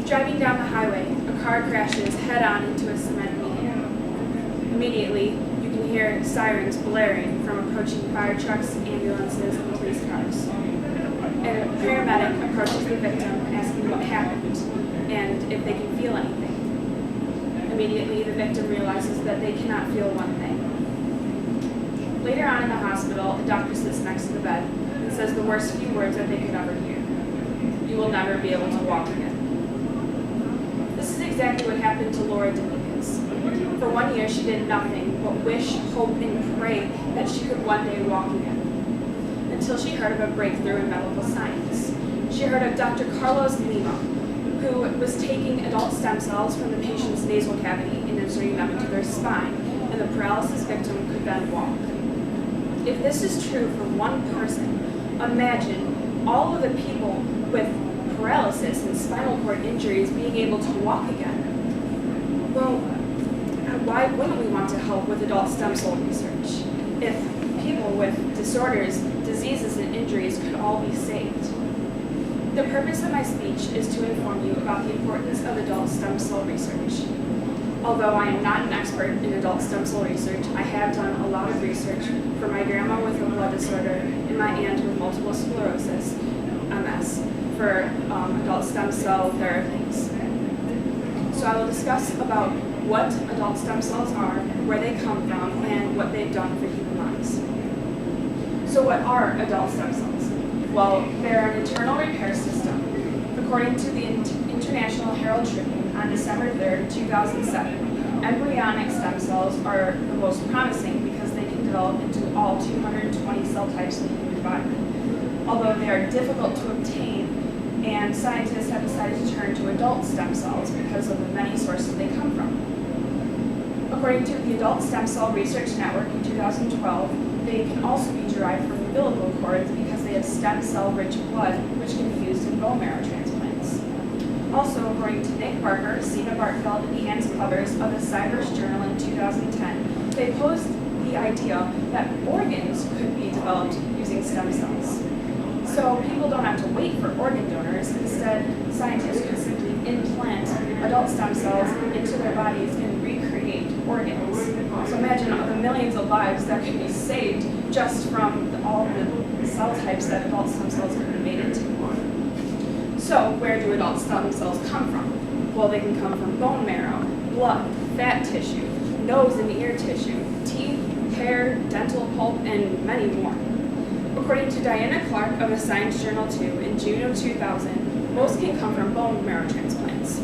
Driving down the highway, a car crashes head-on into a cement median. Immediately, you can hear sirens blaring from approaching fire trucks, ambulances, and police cars. And a paramedic approaches the victim asking what happened and if they can feel anything. Immediately, the victim realizes that they cannot feel one thing. Later on in the hospital, a doctor sits next to the bed and says the worst few words that they could ever hear. You will never be able to walk again. This is exactly what happened to Laura Dominguez. For 1 year, she did nothing but wish, hope, and pray that she could one day walk again. Until she heard of a breakthrough in medical science. She heard of Dr. Carlos Lima, who was taking adult stem cells from the patient's nasal cavity and inserting them into their spine, and the paralysis victim could then walk. If this is true for one person, imagine all of the people with paralysis and spinal cord injuries being able to walk again. Well, why wouldn't we want to help with adult stem cell research if people with disorders, diseases, and injuries could all be saved? The purpose of my speech is to inform you about the importance of adult stem cell research. Although I am not an expert in adult stem cell research, I have done a lot of research for my grandma with a blood disorder and my aunt with multiple sclerosis, MS, for adult stem cell therapies. So I will discuss about what adult stem cells are, where they come from, and what they've done for human lives. So what are adult stem cells? Well, they're an internal repair system. According to the International Herald Tribune on December 3rd, 2007, embryonic stem cells are the most promising because they can develop into all 220 cell types in the human body. Although they are difficult to obtain, and scientists have decided to turn to adult stem cells because of the many sources they come from. According to the Adult Stem Cell Research Network in 2012, they can also be derived from umbilical cords because they have stem cell-rich blood, which can be used in bone marrow transplants. Also, according to Nick Barker, Sina Bartfeld, and Hans Clevers of the Cybers Journal in 2010, they posed the idea that organs could be developed using stem cells. So people don't have to wait for organ donors. Instead, scientists could simply implant adult stem cells into their bodies and recreate organs. So imagine the millions of lives that could be saved just from all the cell types that adult stem cells could be made into. So where do adult stem cells come from? Well, they can come from bone marrow, blood, fat tissue, nose and ear tissue, teeth, hair, dental pulp, and many more. According to Diana Clark of the Science Journal 2 in June of 2000, most can come from bone marrow transplants.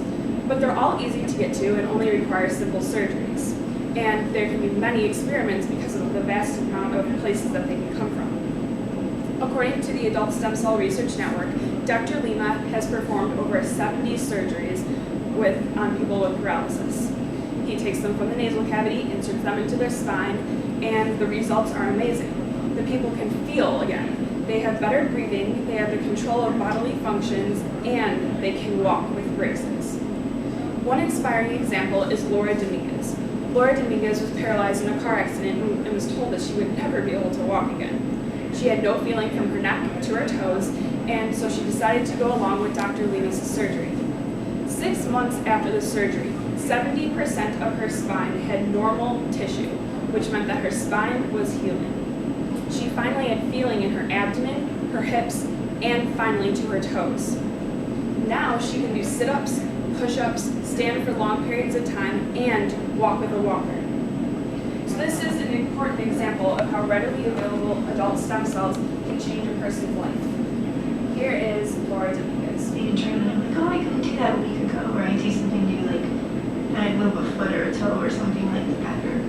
But they're all easy to get to and only require simple surgeries. And there can be many experiments because of the vast amount of places that they can come from. According to the Adult Stem Cell Research Network, Dr. Lima has performed over 70 surgeries on people with paralysis. He takes them from the nasal cavity, inserts them into their spine, and the results are amazing. The people can feel again. They have better breathing, they have the control of bodily functions, and they can walk with braces. One inspiring example is Laura Dominguez. Laura Dominguez was paralyzed in a car accident and was told that she would never be able to walk again. She had no feeling from her neck to her toes, and so she decided to go along with Dr. Lima's surgery. 6 months after the surgery, 70% of her spine had normal tissue, which meant that her spine was healing. She finally had feeling in her abdomen, her hips, and finally to her toes. Now she can do sit-ups, push-ups, stand for long periods of time, and walk with a walker. So this is an important example of how readily available adult stem cells can change a person's life. Here is Laura Dominguez. Being trained, I'm like, oh, I couldn't do that a week ago, or I do something new, like, and I move a foot or a toe or something like that, or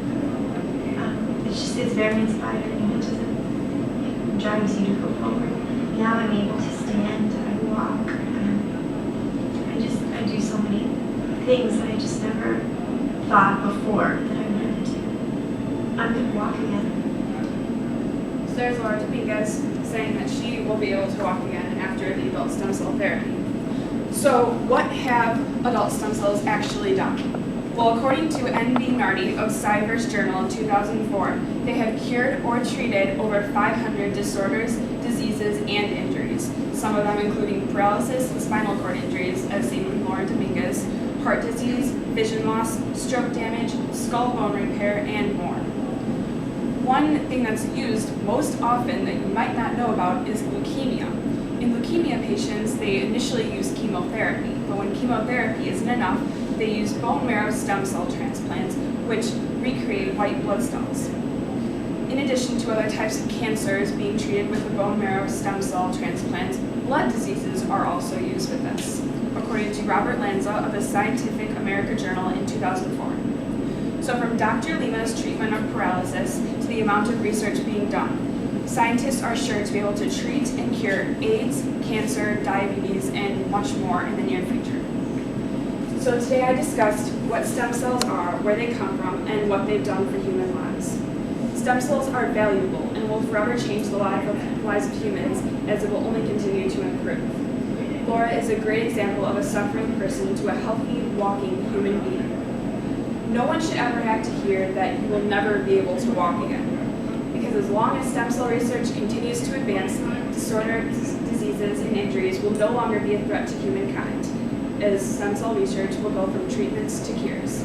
it's very inspiring. It drives you to go forward. Now I'm able to stand, I walk, I do so many things that I just never thought before that I wanted to. I'm going to walk again. So there's Laura Dominguez saying that she will be able to walk again after the adult stem cell therapy. So what have adult stem cells actually done? Well, according to N.B. Nardi of Cybers Journal in 2004, they have cured or treated over 500 disorders, diseases, and injuries. some of them including paralysis and spinal cord injuries, as seen with Lauren Dominguez, heart disease, vision loss, stroke damage, skull bone repair, and more. One thing that's used most often that you might not know about is leukemia. In leukemia patients, they initially use chemotherapy, but when chemotherapy isn't enough, they use bone marrow stem cell transplants, which recreate white blood cells. In addition to other types of cancers being treated with the bone marrow stem cell transplants, blood diseases are also used with this, according to Robert Lanza of the Scientific American Journal in 2004. So from Dr. Lima's treatment of paralysis to the amount of research being done, scientists are sure to be able to treat and cure AIDS, cancer, diabetes, and much more in the near future. So today I discussed what stem cells are, where they come from, and what they've done for human lives. Stem cells are valuable and will forever change the lives of humans, as it will only continue to improve. Laura is a great example of a suffering person to a healthy, walking human being. No one should ever have to hear that you will never be able to walk again, because as long as stem cell research continues to advance, disorders, diseases, and injuries will no longer be a threat to humankind, as stem cell research will go from treatments to cures.